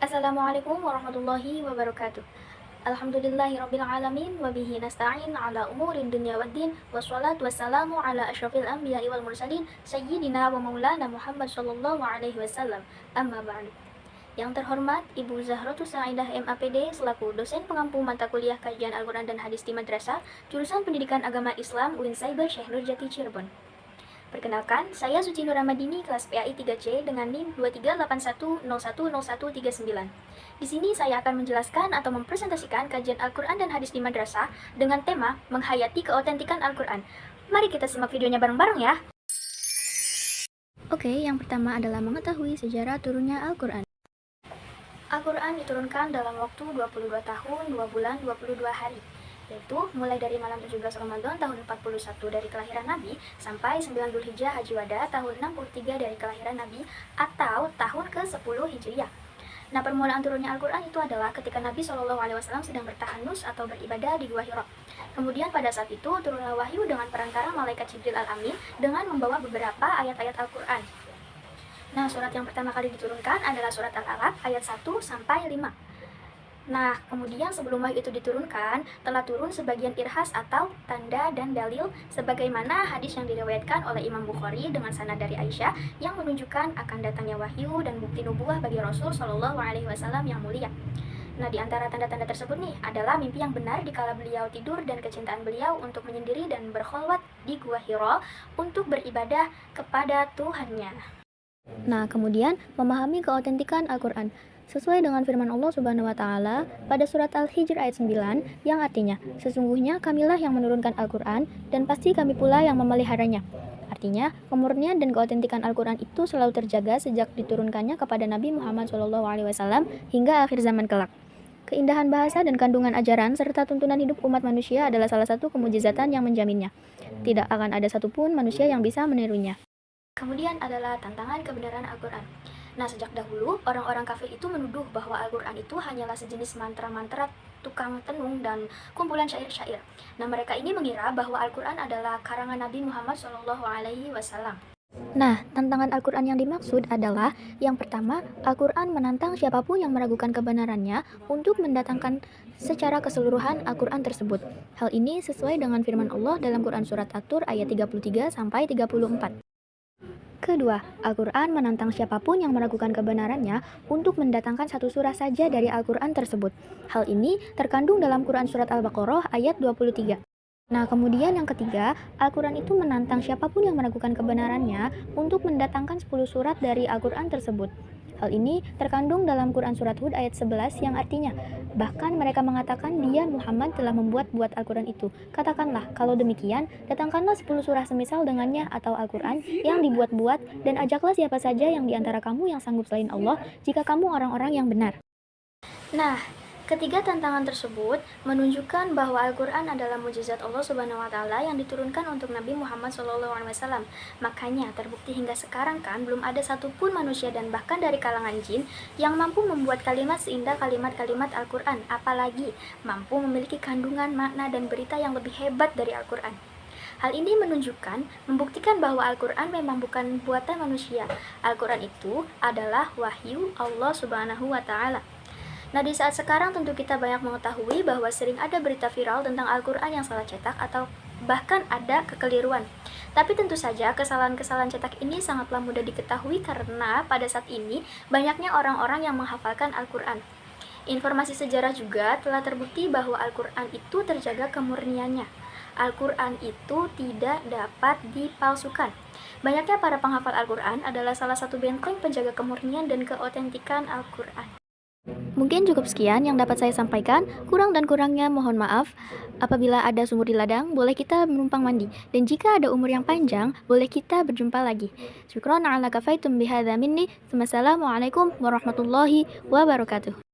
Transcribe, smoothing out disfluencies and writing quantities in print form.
Assalamualaikum warahmatullahi wabarakatuh. Alhamdulillahirabbil alamin wa bihi nasta'in ala umurid dunya waddin wassalatu wassalamu ala asyrafil anbiya'i wal mursalin sayyidina wa maulana Muhammad sallallahu alaihi wasallam. Amma ba'du. Yang terhormat Ibu Zahratus Sa'idah MAPD selaku dosen pengampu mata kuliah kajian Al-Quran dan Hadis di Madrasah jurusan Pendidikan Agama Islam UIN Cyber Syekh Nurjati Cirebon. Perkenalkan, saya Suci Nuramadini kelas PAI 3C dengan NIM 2381010139. Di sini saya akan menjelaskan atau mempresentasikan kajian Al-Quran dan Hadis di Madrasah dengan tema menghayati keotentikan Al-Quran. Mari kita simak videonya bareng-bareng ya. Oke, yang pertama adalah mengetahui sejarah turunnya Al-Quran. Al-Quran diturunkan dalam waktu 22 tahun, 2 bulan, 22 hari, yaitu mulai dari malam 17 Ramadan tahun 41 dari kelahiran Nabi sampai 9 Dzulhijjah Haji Wada tahun 63 dari kelahiran Nabi atau tahun ke-10 Hijriah. Nah, permulaan turunnya Al-Quran itu adalah ketika Nabi SAW sedang bertahanus atau beribadah di Gua Hira. Kemudian pada saat itu turunlah wahyu dengan perantara malaikat Jibril Al-Amin dengan membawa beberapa ayat-ayat Al-Quran. Nah, surat yang pertama kali diturunkan adalah surat Al-Alaq ayat 1 sampai 5. Nah, kemudian sebelum wahyu itu diturunkan, telah turun sebagian irhas atau tanda dan dalil sebagaimana hadis yang diriwayatkan oleh Imam Bukhari dengan sanad dari Aisyah yang menunjukkan akan datangnya wahyu dan bukti nubuwah bagi Rasul Shallallahu alaihi wasallam yang mulia. Nah, di antara tanda-tanda tersebut nih adalah mimpi yang benar dikala beliau tidur dan kecintaan beliau untuk menyendiri dan berkholwat di Gua Hira untuk beribadah kepada Tuhannya. Nah, kemudian memahami keotentikan Al-Quran sesuai dengan firman Allah Subhanahu wa taala pada surat Al-Hijr ayat 9 yang artinya, sesungguhnya kamilah yang menurunkan Al-Quran dan pasti kami pula yang memeliharanya. Artinya, kemurnian dan keotentikan Al-Quran itu selalu terjaga sejak diturunkannya kepada Nabi Muhammad SAW hingga akhir zaman kelak. Keindahan bahasa dan kandungan ajaran serta tuntunan hidup umat manusia adalah salah satu kemujizatan yang menjaminnya. Tidak akan ada satupun manusia yang bisa menirunya. Kemudian adalah tantangan kebenaran Al-Quran. Nah, sejak dahulu, orang-orang kafir itu menuduh bahwa Al-Quran itu hanyalah sejenis mantra-mantra tukang tenung dan kumpulan syair-syair. Nah, mereka ini mengira bahwa Al-Quran adalah karangan Nabi Muhammad SAW. Nah, tantangan Al-Quran yang dimaksud adalah yang pertama, Al-Quran menantang siapapun yang meragukan kebenarannya untuk mendatangkan secara keseluruhan Al-Quran tersebut. Hal ini sesuai dengan firman Allah dalam Quran Surat At-Tur ayat 33-34. Kedua, Al-Quran menantang siapapun yang meragukan kebenarannya untuk mendatangkan satu surah saja dari Al-Quran tersebut. Hal ini terkandung dalam Quran Surat Al-Baqarah ayat 23. Nah, kemudian yang ketiga, Al-Quran itu menantang siapapun yang meragukan kebenarannya untuk mendatangkan 10 surat dari Al-Quran tersebut. Hal ini terkandung dalam Quran Surat Hud ayat 11 yang artinya, bahkan mereka mengatakan dia Muhammad telah membuat Al-Quran itu. Katakanlah, kalau demikian, datangkanlah 10 surah semisal dengannya atau Al-Quran yang dibuat-buat dan ajaklah siapa saja yang diantara kamu yang sanggup selain Allah jika kamu orang-orang yang benar. Nah, ketiga tantangan tersebut menunjukkan bahwa Al-Quran adalah mukjizat Allah Subhanahu wa taala yang diturunkan untuk Nabi Muhammad SAW. Makanya terbukti hingga sekarang kan belum ada satupun manusia dan bahkan dari kalangan jin yang mampu membuat kalimat seindah kalimat-kalimat Al-Quran, apalagi mampu memiliki kandungan makna dan berita yang lebih hebat dari Al-Quran. Hal ini menunjukkan, membuktikan bahwa Al-Quran memang bukan buatan manusia. Al-Quran itu adalah wahyu Allah Subhanahu wa taala. Nah, di saat sekarang tentu kita banyak mengetahui bahwa sering ada berita viral tentang Al-Quran yang salah cetak atau bahkan ada kekeliruan. Tapi tentu saja kesalahan-kesalahan cetak ini sangatlah mudah diketahui karena pada saat ini banyaknya orang-orang yang menghafalkan Al-Quran. Informasi sejarah juga telah terbukti bahwa Al-Quran itu terjaga kemurniannya. Al-Quran itu tidak dapat dipalsukan. Banyaknya para penghafal Al-Quran adalah salah satu benteng penjaga kemurnian dan keotentikan Al-Quran. Mungkin cukup sekian yang dapat saya sampaikan. Kurang dan kurangnya mohon maaf. Apabila ada sumur di ladang, boleh kita menumpang mandi. Dan jika ada umur yang panjang, boleh kita berjumpa lagi. Syukran ala kafaitum bihadza minni. Wassalamualaikum warahmatullahi wabarakatuh.